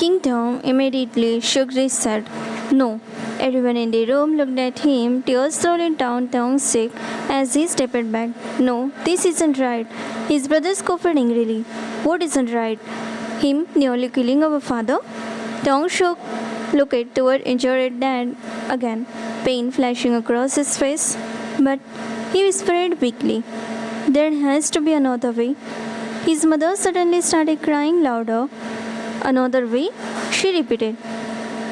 King Tom immediately shook his head. No. Everyone in the room looked at him, tears rolling down Tong's cheek as he stepped back. No, this isn't right. His brother scoffed angrily. What isn't right? Him nearly killing our father? Tong shook, looked toward injured dad again, pain flashing across his face. But he whispered weakly, there has to be another way. His mother suddenly started crying louder. Another way? She repeated.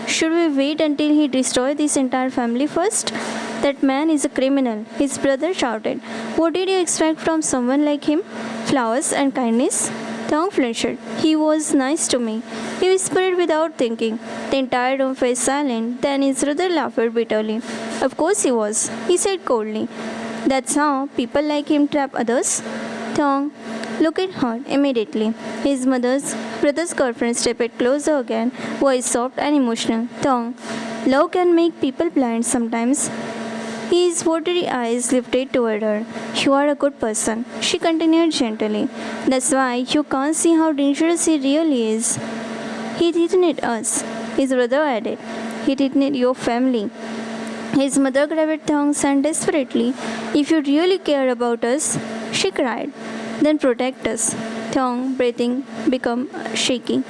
Should we wait until he destroys this entire family first? That man is a criminal, his brother shouted. What did you expect from someone like him? Flowers and kindness? Tong flinched. He was nice to me. He whispered without thinking. The entire room fell silent. Then his brother laughed bitterly. Of course he was, he said coldly. That's how people like him trap others? Tong looked at her immediately. His brother's girlfriend stepped closer again, voice soft and emotional. Tong, love can make people blind sometimes. His watery eyes lifted toward her. You are a good person, she continued gently. That's why you can't see how dangerous he really is. He didn't need us, his brother added. He didn't need your family. His mother grabbed Tong's hand desperately. If you really care about us, she cried, then protect us. Tong, breathing, became shaky.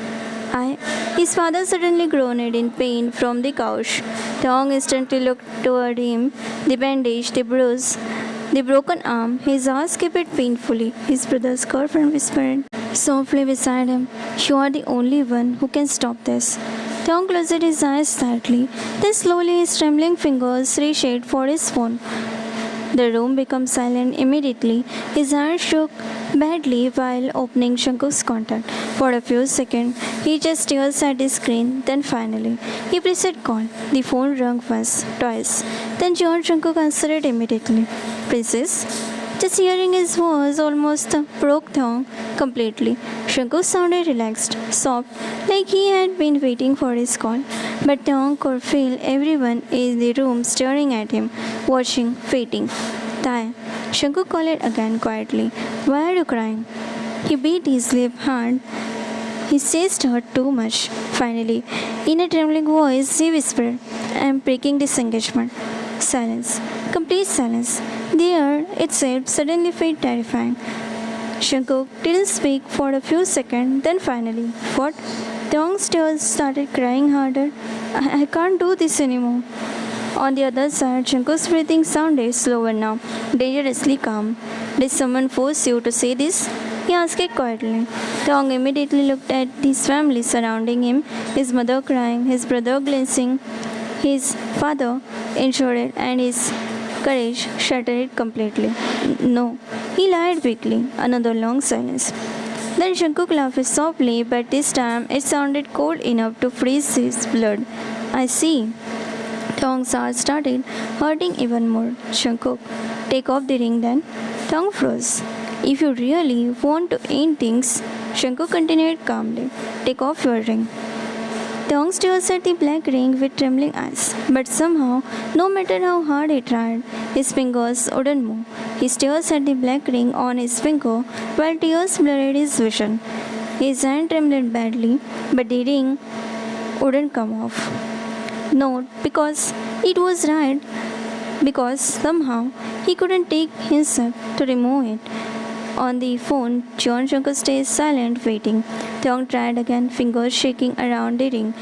His father suddenly groaned in pain from the couch. Tong instantly looked toward him. The bandage, the bruise, the broken arm, his heart skipped painfully. His brother's girlfriend whispered softly beside him, you are the only one who can stop this. Tong closed his eyes tightly. Then slowly his trembling fingers reached for his phone. The room became silent immediately. His hand shook badly while opening Shankuk's contact. For a few seconds, he just stared at the screen. Then finally, he pressed call. The phone rang once, twice. Then John Shankuk answered immediately. Princess? Just hearing his voice almost broke Tong completely. Shankuk sounded relaxed, soft, like he had been waiting for his call. But Tong could feel everyone in the room staring at him, watching, waiting. Tai, Shankuk called again quietly. Why are you crying? He beat his lip hard. His chest hurt too much. Finally, in a trembling voice, he whispered, I am breaking this engagement. Silence. Complete silence. The air itself suddenly felt terrifying. Shankuk didn't speak for a few seconds, then finally, what? Tong still started crying harder. I can't do this anymore. On the other side, Shankuk's breathing sounded slower now, dangerously calm. Did someone force you to say this? He asked it quietly. Tong immediately looked at his family surrounding him, his mother crying, his brother glancing, his father injured, and his courage shattered completely. No, he lied weakly. Another long silence. Then Shankuk laughed softly, but this time it sounded cold enough to freeze his blood. I see. Tong's heart started hurting even more. Shankuk, take off the ring then. Tong froze. If you really want to end things, Shankuk continued calmly, take off your ring. Tong stared at the black ring with trembling eyes, but somehow, no matter how hard he tried, his fingers wouldn't move. He stared at the black ring on his finger while tears blurred his vision. His hand trembled badly, but the ring wouldn't come off. Not because it was right, because somehow he couldn't take himself to remove it. On the phone, John Shankar stayed silent, waiting. Tong tried again, fingers shaking around the ring.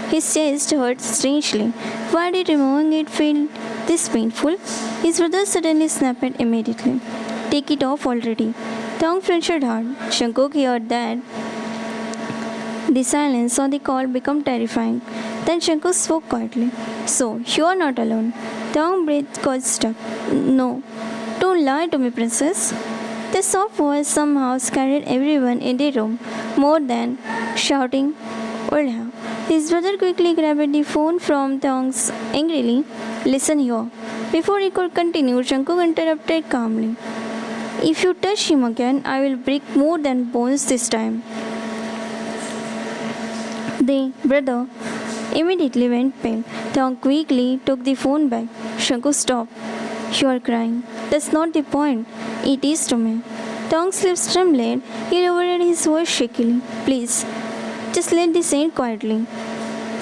His chest hurt strangely. Why did removing it feel this painful? His brother suddenly snapped immediately. Take it off already. Tong flinched hard. Shankuk heard that. The silence on the call became terrifying. Then Shankuk spoke quietly. So, you are not alone. Tong breath got stuck. No. Don't lie to me, princess. The soft voice somehow scared everyone in the room, more than shouting would have. His brother quickly grabbed the phone from Tong's angrily. Listen here. Before he could continue, Shankuk interrupted calmly. If you touch him again, I will break more than bones this time. The brother immediately went pale. Tong quickly took the phone back. Shankuk stopped. You are crying. That's not the point. It is to me. Tong's lips trembled. He lowered his voice shakily. Please, Just let this end quietly.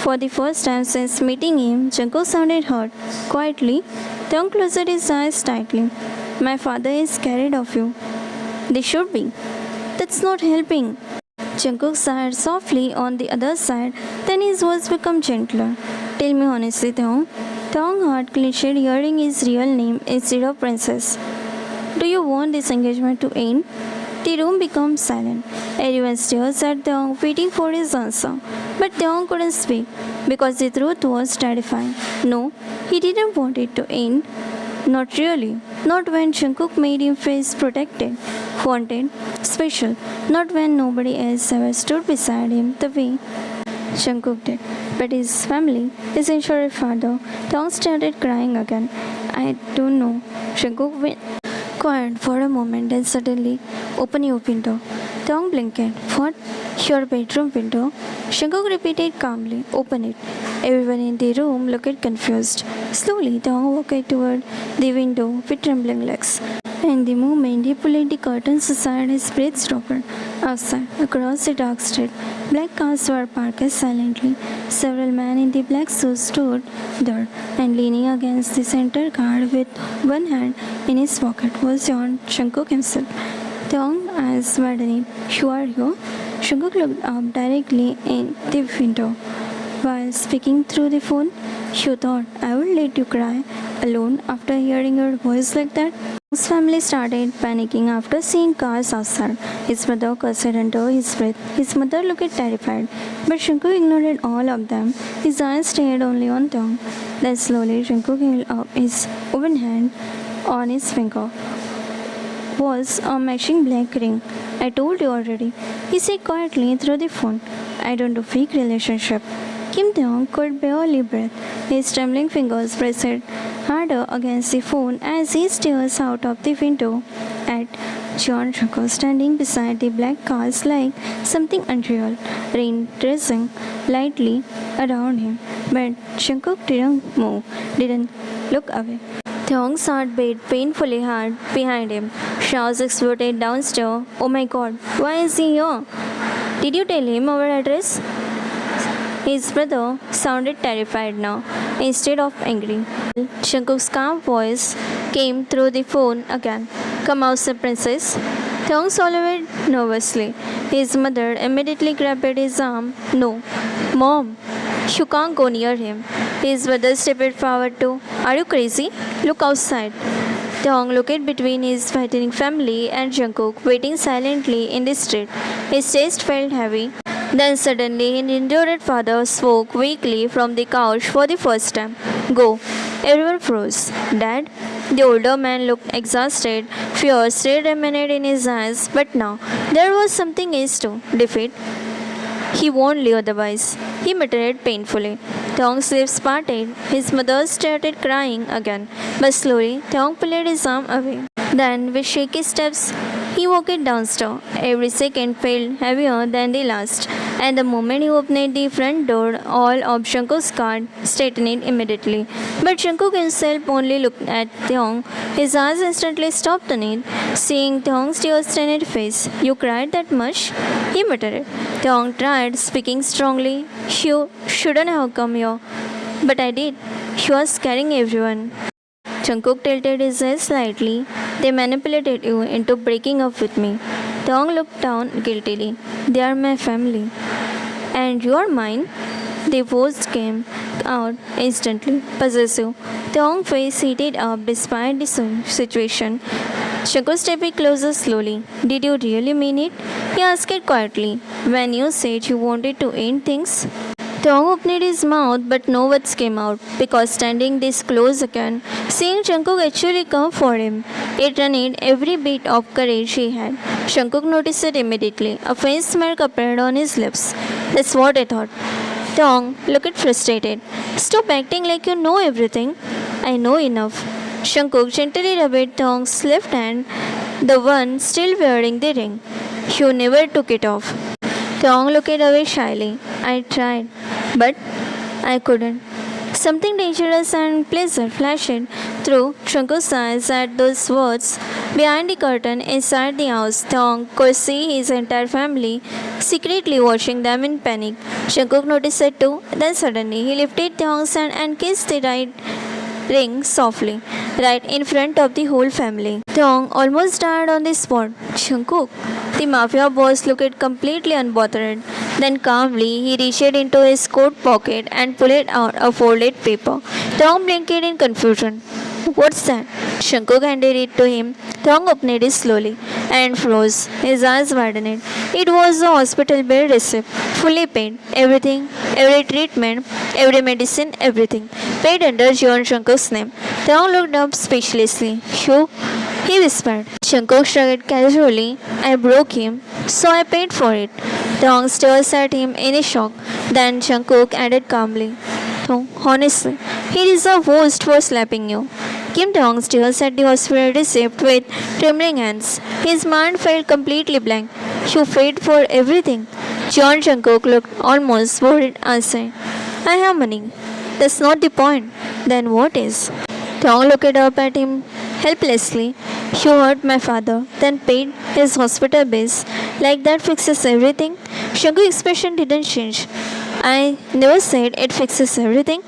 For the first time since meeting him, Jungkook sounded hurt. Quietly, Taeyong closed his eyes tightly. My father is scared of you. They should be. That's not helping. Jungkook sighed softly on the other side, then his voice became gentler. Tell me honestly, Taeyong. Taeyong heart clenched hearing his real name instead of princess. Do you want this engagement to end? The room became silent. Everyone stared at Taeyong, waiting for his answer. But Taeyong couldn't speak because the truth was terrifying. No, he didn't want it to end. Not really. Not when Jungkook made him feel protected, wanted, special. Not when nobody else ever stood beside him the way Jungkook did. But his family, his insured father, Taeyong started crying again. I don't know. Jungkook went quiet for a moment, then suddenly, open your window. Taeyong blinked. What? Your bedroom window? Jungkook repeated calmly, open it. Everyone in the room looked confused. Slowly, Taeyong walked toward the window with trembling legs. And the moment he pulled the curtains aside, his breath stopped. Outside, across the dark street, black cars were parked silently. Several men in the black suits stood there, and leaning against the center car with one hand in his pocket was John Jungkook himself. Taeyong eyes widened. You are here? Jungkook looked up directly in the window. While speaking through the phone, you thought I would let you cry alone after hearing your voice like that? His family started panicking after seeing cars outside. His brother cursed under his breath. His mother looked terrified, but Jungkook ignored all of them. His eyes stayed only on Taeyong. Then slowly Jungkook held up his open hand. On his finger was a matching black ring. I told you already, he said quietly through the phone. I don't do fake relationship. Kim Taeyong could barely breathe. His trembling fingers pressed harder against the phone as he stares out of the window at John Jungkook standing beside the black cars like something unreal. Rain drizzling lightly around him, but Jungkook didn't move, didn't look away. Taeyong's heart beat painfully hard behind him. Shouts exploded downstairs. Oh my god, why is he here? Did you tell him our address? His brother sounded terrified now, instead of angry. Jungkook's calm voice came through the phone again. Come out, princess. Taeyong swallowed nervously. His mother immediately grabbed his arm. No, Mom, you can't go near him. His brother stepped forward too. Are you crazy? Look outside. Taeyong looked between his fighting family and Jungkook, waiting silently in the street. His chest felt heavy. Then suddenly his injured father spoke weakly from the couch for the first time. Go. Everyone froze. Dad? The older man looked exhausted. Fear still remained in his eyes, but now there was something else too. Defeat. He won't leave otherwise, he muttered painfully. Taeyong's lips parted. His mother started crying again, but slowly Taeyong pulled his arm away. Then, with shaky steps, he walked downstairs. Every second felt heavier than the last, and the moment he opened the front door, all of Jungkook's guard straightened immediately. But Jungkook himself only looked at Taeyong. His eyes instantly stopped on it, seeing Taeyong's tear-stained face. You cried that much? He muttered. Taeyong tried, speaking strongly. You shouldn't have come here. But I did. You are scaring everyone. Jungkook tilted his head slightly. They manipulated you into breaking up with me. Taeyong looked down guiltily. They are my family. And you are mine? The words came out instantly, possessive. Taeyong's face heated up despite the situation. Jungkook stepped closer slowly. Did you really mean it? He asked quietly. When you said you wanted to end things? Taeyong opened his mouth, but no words came out, because standing this close again, seeing Jungkook actually come for him, it drained every bit of courage he had. Jungkook noticed it immediately. A faint smirk appeared on his lips. That's what I thought. Taeyong looked frustrated. Stop acting like you know everything. I know enough. Jungkook gently rubbed Taeyong's left hand, the one still wearing the ring. You never took it off. Taeyong looked away shyly. I tried, but I couldn't. Something dangerous and pleasant flashed Through Jungkook's eyes at those words, behind the curtain inside the house, Thong could see his entire family secretly watching them in panic. Jungkook noticed it too. Then suddenly he lifted Thong's hand and kissed the right ring softly, right in front of the whole family. Thong almost died on the spot. Jungkook, the mafia boss looked completely unbothered. Then calmly he reached into his coat pocket and pulled out a folded paper. Thong blinked in confusion. What's that? Jungkook handed it to him. Thong opened it slowly and froze. His eyes widened. It was a hospital bill receipt, fully paid. Everything, every treatment, every medicine, everything. Paid under Jeon Jungkook's name. Thong looked up speechlessly. You? He whispered. Jungkook shrugged casually. I broke him, so I paid for it. Thong stares at him in a shock. Then Jungkook added calmly. Thong, honestly, he deserves worst for slapping you. Kim Dong stares at the hospital receipt with trembling hands. His mind felt completely blank. You paid for everything. John Jungkook looked almost worried, answering, I have money. That's not the point. Then what is? Dong looked up at him helplessly. You hurt my father, then paid his hospital bills. Like that fixes everything? Jungkook's expression didn't change. I never said it fixes everything.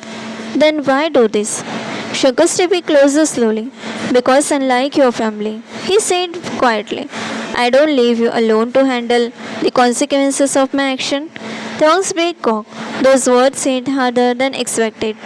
Then why do this? Jungkook stepped closer slowly. Because unlike your family, he said quietly, I don't leave you alone to handle the consequences of my action. Thong's breath cocked. Those words hit harder than expected.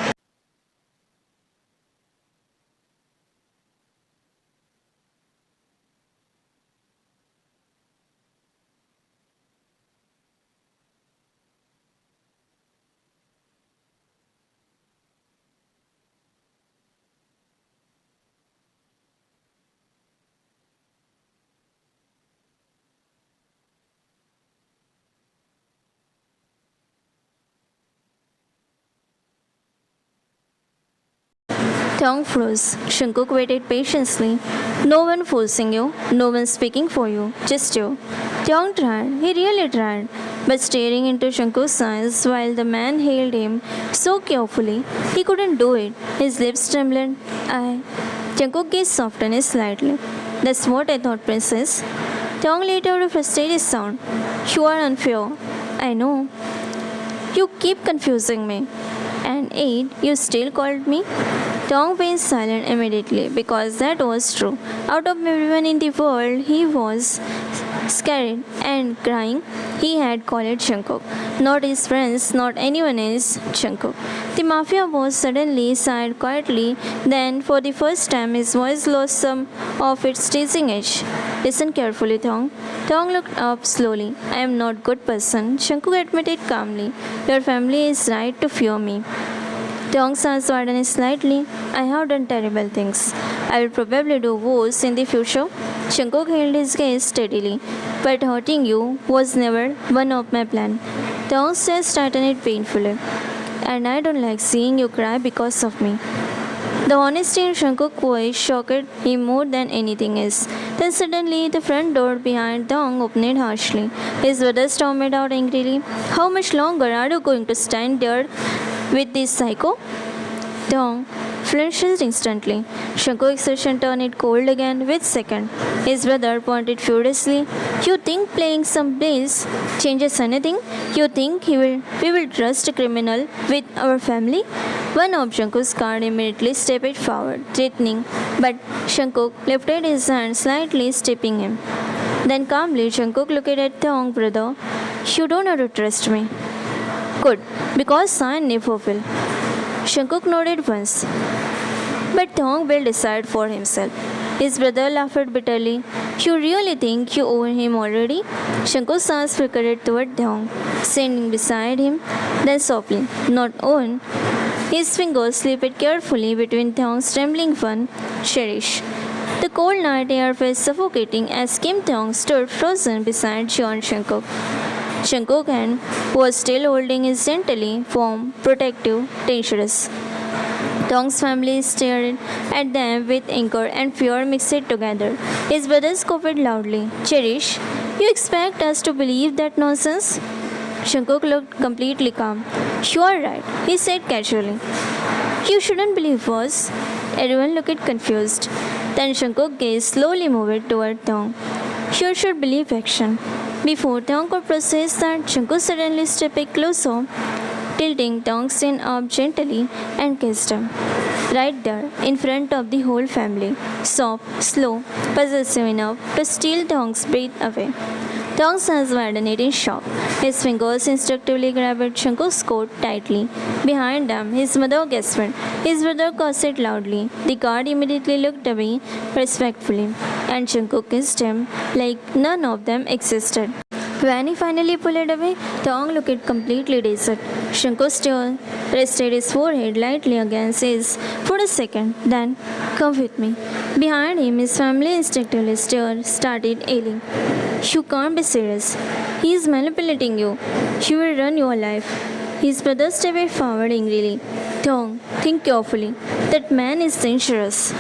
Thong froze. Jungkook waited patiently. No one forcing you, no one speaking for you, just you. Thong tried, he really tried, but staring into Jungkook's eyes while the man held him so carefully, he couldn't do it. His lips trembled. Jungkook gaze softened slightly. That's what I thought, princess. Thong let out a frustrated sound. You are unfair. I know. You keep confusing me. And Aid, you still called me? Thong went silent immediately because that was true. Out of everyone in the world, he was scared and crying. He had called Jungkook. Not his friends, not anyone else, Jungkook. The mafia boss suddenly sighed quietly. Then, for the first time, his voice lost some of its teasing edge. Listen carefully, Thong. Thong looked up slowly. I am not good person, Jungkook admitted calmly. Your family is right to fear me. Thong's eyes widened slightly. I have done terrible things. I will probably do worse in the future. Jungkook held his gaze steadily. But hurting you was never one of my plans. Thong's chest tightened painfully. And I don't like seeing you cry because of me. The honesty in Jungkook's voice shocked him more than anything else. Then suddenly the front door behind Thong opened harshly. His brother stormed out angrily. How much longer are you going to stand there with this psycho? Thong flinched instantly. Jungkook's expression turned cold again with second. His brother pointed furiously. You think playing some bills changes anything? You think we will trust a criminal with our family? One of Jungkook's guards immediately stepped forward, threatening, but Jungkook lifted his hand slightly, stopping him. Then calmly, Jungkook looked at Thong, brother. You don't have to trust me. Good, because I never will. Jungkook nodded once, but Thong will decide for himself. His brother laughed bitterly. You really think you own him already? Jungkook's eyes flickered toward Thong, standing beside him, then softly, not own. His fingers slipped carefully between Thong's trembling one. Cherish. The cold night air felt suffocating as Kim Thong stood frozen beside Jeon Jungkook. Jungkook's hand was still holding his gently firm, protective, dangerous. Thong's family stared at them with anger and fear mixed together. His brothers coughed loudly. Cherish, you expect us to believe that nonsense? Jungkook looked completely calm. You are right, he said casually. You shouldn't believe us. Everyone looked confused. Then Jungkook's gaze slowly moved toward Taeyong. She should believe action. Before Taeyong could process that, Jungkook suddenly stepped closer, tilting Taeyong's chin up gently and kissed him. Right there, in front of the whole family. Soft, slow, possessive enough to steal Taeyong's breath away. Taeyong's eyes widened in shock. His fingers instinctively grabbed Jungkook's coat tightly. Behind them, his mother gasped. His brother cursed loudly. The guard immediately looked away respectfully, and Jungkook kissed him like none of them existed. When he finally pulled away, Taeyong looked completely dazed. Jungkook still rested his forehead lightly against his for a second. Then, come with me. Behind him, his family instinctively started ailing. You can't be serious. He is manipulating you. He will run your life. His brother stepped forward angrily. Taeyong, think carefully. That man is dangerous.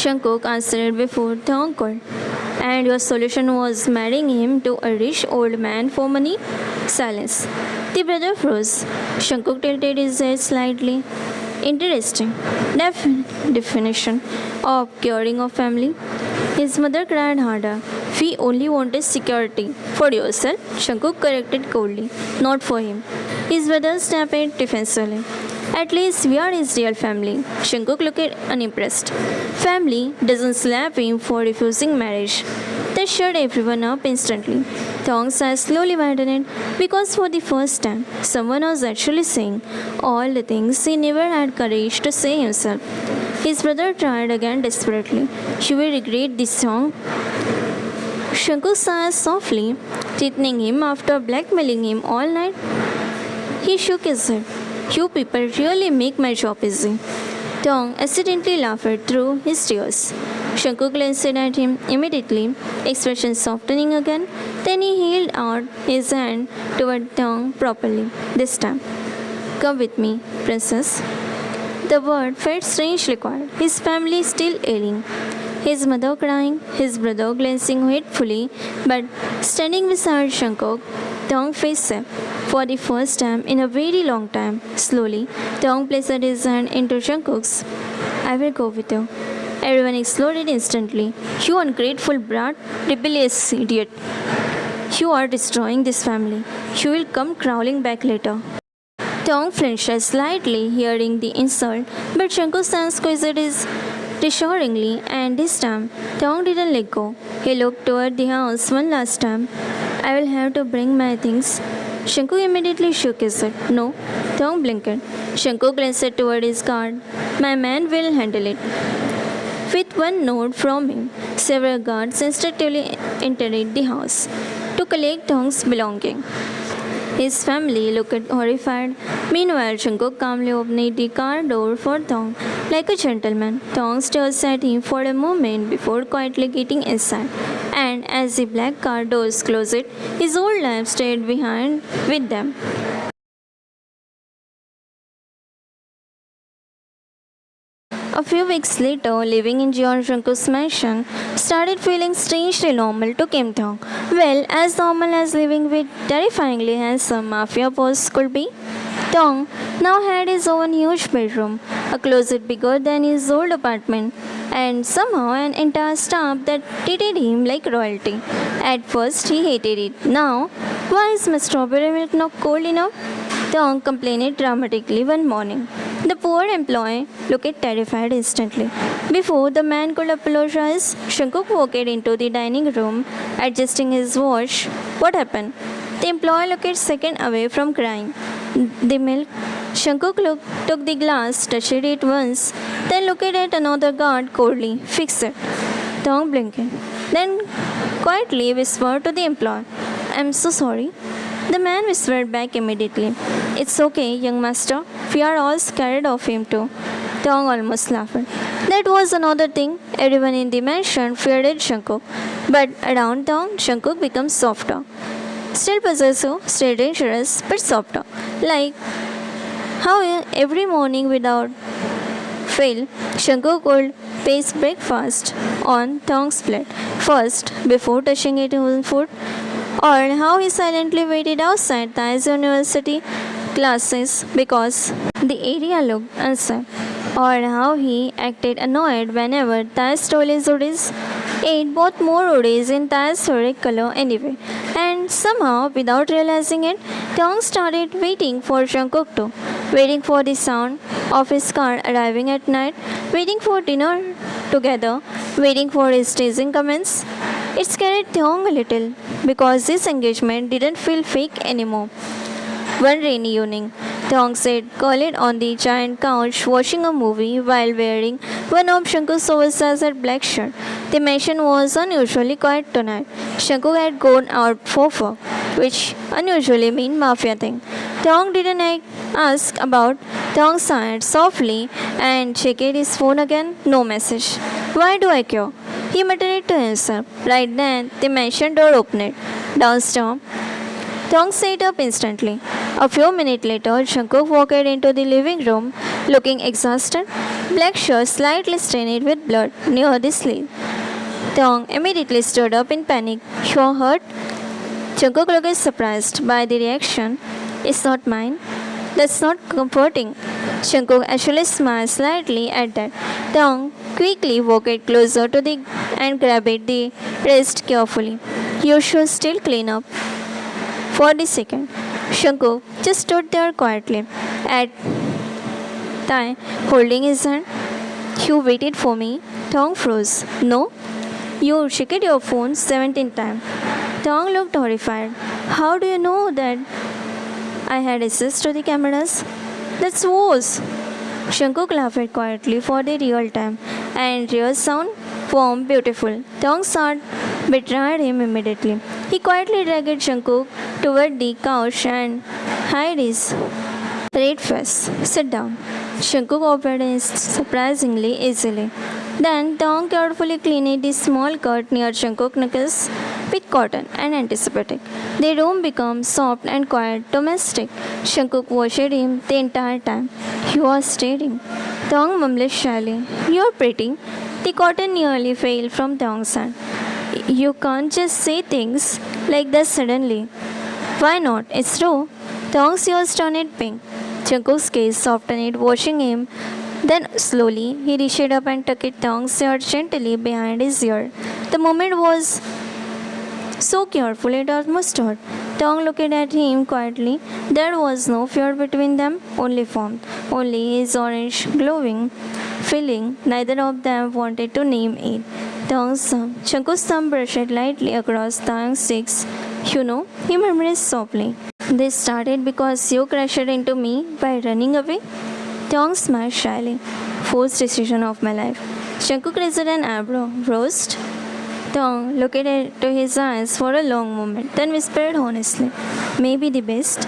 Jungkook answered before Taeyong could. And your solution was marrying him to a rich old man for money? Silence. The brother froze. Jungkook tilted his head slightly. Interesting. Definition of curing of family. His mother cried harder. We only wanted security. For yourself, Jungkook corrected coldly. Not for him. His brother snapped defensively. At least we are his real family. Jungkook looked unimpressed. Family doesn't slap him for refusing marriage. That shut everyone up instantly. Taeyong's eyes slowly widened because for the first time, someone was actually saying all the things he never had courage to say himself. His brother tried again desperately. You will regret this song. Jungkook sighed softly, threatening him after blackmailing him all night. He shook his head. You people really make my job easy. Taeyong accidentally laughed through his tears. Jungkook glanced at him immediately, expression softening again. Then he held out his hand toward Taeyong properly. This time, come with me, princess. The word felt strangely quiet. His family still ailing. His mother crying, his brother glancing hatefully, but standing beside Jungkook, Taeyong faced him. For the first time in a very long time, slowly, Taeyong placed his hand into Jungkook's. I will go with you. Everyone exploded instantly. You ungrateful brat, rebellious idiot. You are destroying this family. You will come crawling back later. Taeyong flinched slightly, hearing the insult, but Jungkook's hand squeezed his reassuringly, and this time, Taeyong didn't let go. He looked toward the house one last time. I will have to bring my things. Jungkook immediately shook his head. No. Taeyong blinked. Jungkook glanced toward his guard. My man will handle it. With one nod from him, several guards instinctively entered the house to collect Taeyong's belongings. His family looked horrified. Meanwhile, Jungkook calmly opened the car door for Taeyong. Like a gentleman, Taeyong stared at him for a moment before quietly getting inside. And as the black car doors closed, his old life stayed behind with them. A few weeks later, living in Jeon Jungkook's mansion started feeling strangely normal to Kim Taeyong. Well, as normal as living with terrifyingly handsome mafia boss could be. Taeyong now had his own huge bedroom, a closet bigger than his old apartment, and somehow an entire staff that treated him like royalty. At first, he hated it. Now, why is my strawberry milk not cold enough? Taeyong complained dramatically one morning. The poor employee looked terrified instantly. Before the man could apologize, Jungkook walked into the dining room, adjusting his watch. What happened? The employee looked a second away from crying. The milk. Jungkook took the glass, touched it once, then looked at another guard coldly. Fix it. Taeyong blinked. Then quietly whispered to the employee, I'm so sorry. The man whispered back immediately. It's okay, young master. We are all scared of him too. Taeyong almost laughed. That was another thing. Everyone in the mansion feared Jungkook. But around Taeyong, Jungkook becomes softer. Still possessive, still dangerous, but softer. Like how every morning without fail, Jungkook would pace breakfast on Taeyong's plate first before touching it on food. Or how he silently waited outside Tae's university classes because the area looked unsafe. or how he acted annoyed whenever Tae stole his hoodies. 8 bought more hoodies in Tae's favorite color anyway, and somehow, without realizing it, Taeyong started waiting for Jungkook too, waiting for the sound of his car arriving at night, waiting for dinner together, waiting for his teasing comments. It scared Taeyong a little because this engagement didn't feel fake anymore. One rainy evening, Thong sat curled on the giant couch watching a movie while wearing one of Shanku's oversized black shirt. The mansion was unusually quiet tonight. Shanku had gone out for work, which unusually meant mafia thing. Thong didn't ask about. Thong sighed softly and checked his phone again. No message. Why do I care? He muttered to himself. Right then, the mansion door opened. Downstairs, Thong sat up instantly. A few minutes later, Jungkook walked into the living room looking exhausted, black shirt slightly stained with blood near the sleeve. Thong immediately stood up in panic. "You're hurt?" Jungkook looked surprised by the reaction. "It's not mine." "That's not comforting." Jungkook actually smiled slightly at that. Thong quickly walked closer to the and grabbed the wrist carefully. "You should still clean up." For the second, Jungkook just stood there quietly, at Tae holding his hand. "You waited for me?" Thong froze. "No." "You checked your phone 17 times." Thong looked horrified. "How do you know that I had access to the cameras?" "That's worse." Jungkook laughed quietly for the real time, and real sound warm, beautiful. Thong's heart betrayed him immediately. He quietly dragged Jungkook toward the couch and hid his red face. "Sit down." Jungkook obeyed surprisingly easily. Then Thong carefully cleaned the small cut near Jungkook's knuckles with cotton and antiseptic. The room became soft and quiet, domestic. Jungkook watched him the entire time. "You are staring." Thong mumbled shyly. "You're pretty." The cotton nearly fell from Thong's hand. "You can't just say things like that suddenly." "Why not? It's true." Thong's ears turned pink. Jungkook's gaze softened, watching him. Then slowly, he reached up and tucked Thong's shirt gently behind his ear. The moment was so careful it almost hurt. Thong looked at him quietly. There was no fear between them, only warmth, only his orange glowing feeling. Neither of them wanted to name it. Jungkook's thumb brushed lightly across Thong's cheeks. "You know," he murmured softly, "this started because you crashed into me by running away." Thong smiled shyly. "First decision of my life." Jungkook raised an eyebrow. "Roast?" Thong looked into his eyes for a long moment, then whispered honestly, "Maybe the best."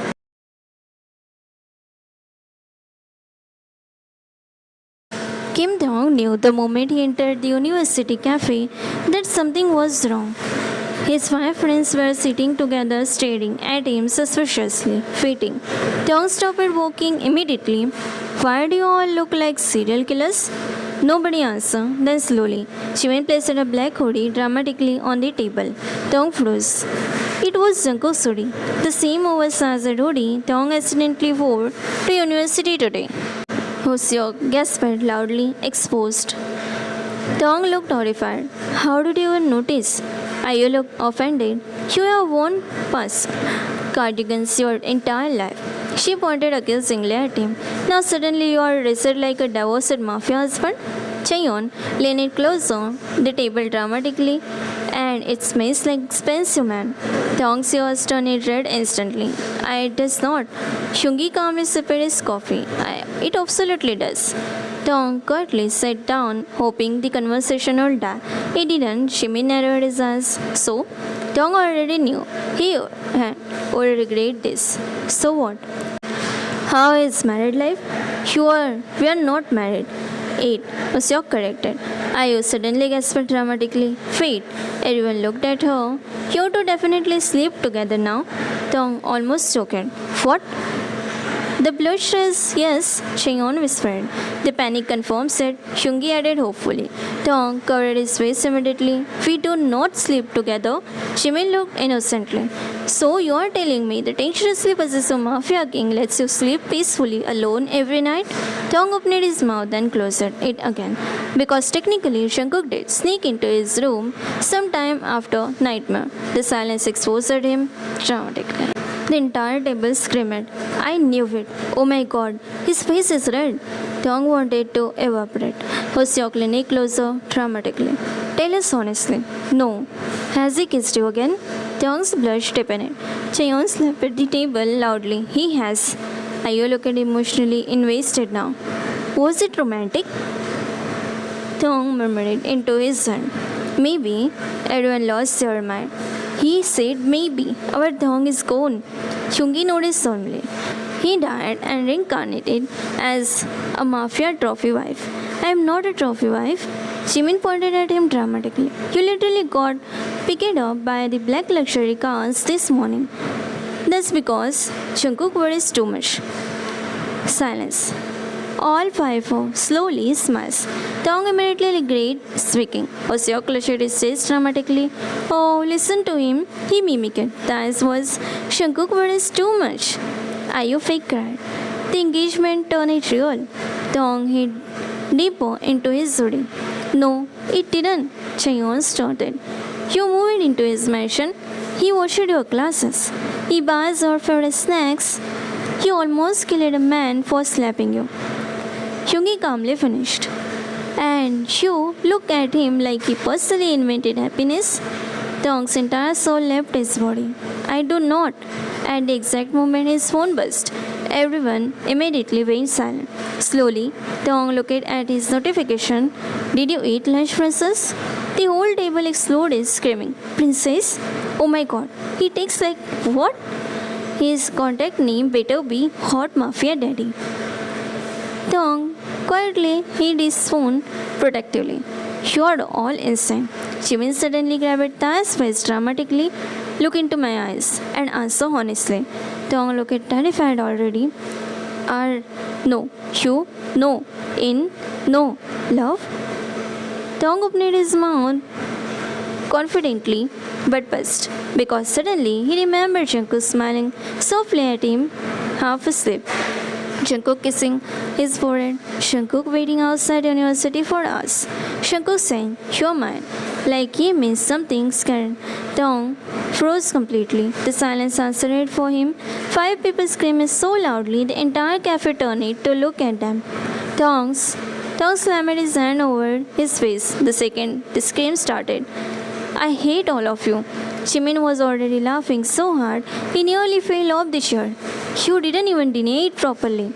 Kim Dong knew the moment he entered the university cafe that something was wrong. His 5 friends were sitting together staring at him suspiciously, fitting. Dong stopped walking immediately. "Why do you all look like serial killers?" Nobody answered. Then slowly, Jimin placed a black hoodie dramatically on the table. Dong froze. It was Jungkook's hoodie, the same oversized hoodie Dong accidentally wore to university today. Hoseok gasped loudly, exposed. Dong looked horrified. "How did you even notice?" Ayo looked offended. "You have worn past cardigans your entire life." She pointed accusingly at him. "Now suddenly you are dressed like a divorced mafia husband?" Chaeyeon leaned closer the table dramatically. "And it smells like expensive man." Thong's ears turned red instantly. "It does not." Hyungi calmly sipped his coffee. "It absolutely does." Thong quietly sat down, hoping the conversation would die. It didn't. Jimin narrowed his eyes. "So?" Thong already knew. He would regret this. "So what?" "How is married life?" We are not married." "8," Hoseok corrected. Ayo suddenly gasped dramatically. "Wait." Everyone looked at her. "You two definitely sleep together now." Thong almost choked. "What?" The blood says yes, Cheon whispered. The panic confirms it, Hyungi added hopefully. Tong covered his face immediately. We do not sleep together. Jimin looked innocently. So you are telling me the dangerously possessive mafia king lets you sleep peacefully alone every night? Tong opened his mouth and closed it again. Because technically Jungkook did sneak into his room sometime after nightmare. The silence exposed him dramatically. The entire table screamed. I knew it. Oh my god, his face is red. Tong wanted to evaporate. Hoseok leaned closer dramatically. Tell us honestly. No. Has he kissed you again? Tong's blush deepened. Cheon slapped at the table loudly. He has. Ayo looked emotionally invested now. Was it romantic? Tong murmured into his hand. Maybe. Everyone lost their mind. He said maybe. Our Tong is gone. Hyungi noticed solemnly. He died and reincarnated as a mafia trophy wife. I am not a trophy wife. Jimin pointed at him dramatically. You literally got picked up by the black luxury cars this morning. That's because Jungkook worries too much. Silence. All five slowly smiles. Tong immediately agreed, speaking. Hoseok clutched his chest dramatically. Oh, listen to him. He mimicked. That was Jungkook worries too much. Ayu fake cried. The engagement turned it real. Tong hid deeper into his hoodie. No, it didn't. Cheon started. You moved into his mansion. He watched your classes. He buys your favorite snacks. He almost killed a man for slapping you. Hyungi calmly finished. And you look at him like he personally invented happiness. Tong's entire soul left his body. I do not. At the exact moment his phone buzzed, everyone immediately went silent. Slowly, Tong looked at his notification. Did you eat lunch, princess? The whole table exploded, screaming, Princess? Oh my god, he takes like what? His contact name better be Hot Mafia Daddy. Tong quietly hid his phone protectively. You are all insane. Jimin suddenly grabbed Taya's face dramatically. Look into my eyes and answer honestly. Tong looked terrified already. No. You? No. In? No. Love? Tong opened his mouth confidently but paused because suddenly he remembered Jungkook smiling softly at him, half asleep. Jungkook kissing his forehead. Jungkook waiting outside university for us. Jungkook saying, you're mine. Like he means something scared. Tong froze completely. The silence answered for him. 5 people screamed so loudly the entire cafe turned to look at them. Tong slammed his hand over his face the second the scream started. I hate all of you. Jimin was already laughing so hard he nearly fell off the chair. You didn't even deny it properly.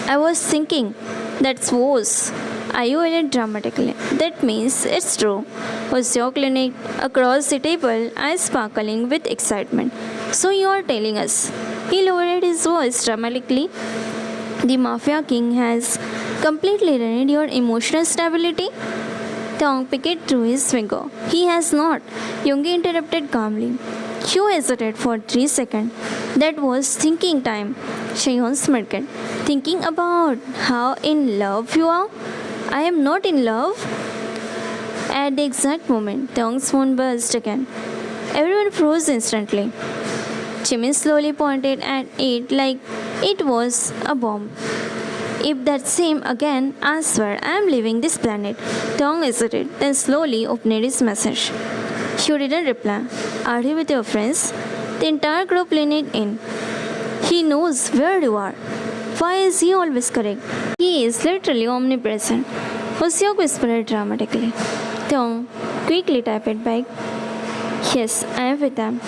I was thinking, that's worse. Ayu yelled dramatically. That means it's true. Hoseok leaned across the table, eyes sparkling with excitement. So you are telling us. He lowered his voice dramatically. The Mafia King has completely ruined your emotional stability? Tong picked through his finger. He has not. Yoongi interrupted calmly. You hesitated for 3 seconds. That was thinking time. Cheon smirked. Thinking about how in love you are? I am not in love. At the exact moment, Tong's phone buzzed again. Everyone froze instantly. Jimin slowly pointed at it like it was a bomb. If that's him again, I swear I am leaving this planet. Tong hesitated, then slowly opened his message. You didn't reply. Are you with your friends? The entire group leaned in. He knows where you are. Why is he always correct? He is literally omnipresent. Hoseok whispered dramatically. Tong quickly typed back. Yes, I am with them.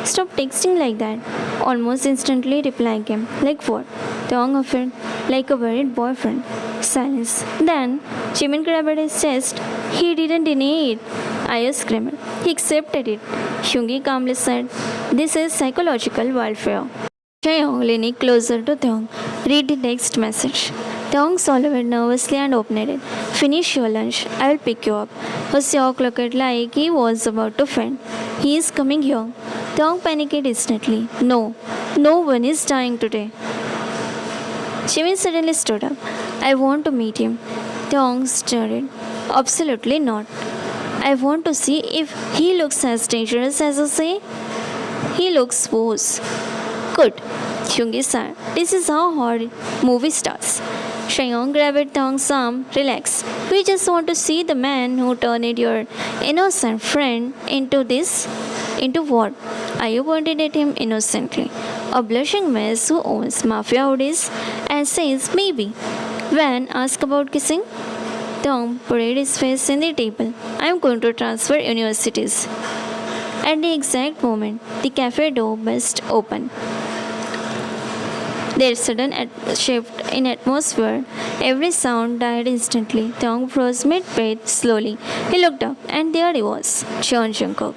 Stop texting like that. Almost instantly reply came. Like what? Tong offered. Like a worried boyfriend. Silence. Then Jimin grabbed his chest. He didn't deny it. I screamed. He accepted it. Hyungi calmly said, this is psychological warfare. Cheon leaned closer to Tong. Read the next message. Tong swallowed nervously and opened it. Finish your lunch. I'll pick you up. Hoseok looked like he was about to faint. He is coming here. Tong panicked instantly. No. No one is dying today. Jimin suddenly stood up. I want to meet him. Tong stared. Absolutely not. I want to see if he looks as dangerous as you say. He looks worse. Good. Hyungi said. This is how horror movie starts. Shayong grabbed Tong's arm. Relax. We just want to see the man who turned your innocent friend into this. Into what? Ayu pointed at him innocently. A blushing mess who owns mafia hoodies and says maybe. When asked about kissing, Tom put his face in the table. I am going to transfer universities. At the exact moment, the cafe door burst open. Their sudden shift in atmosphere, every sound died instantly. Tong froze mid-breath slowly. He looked up, and there he was, Cheon Jungkook.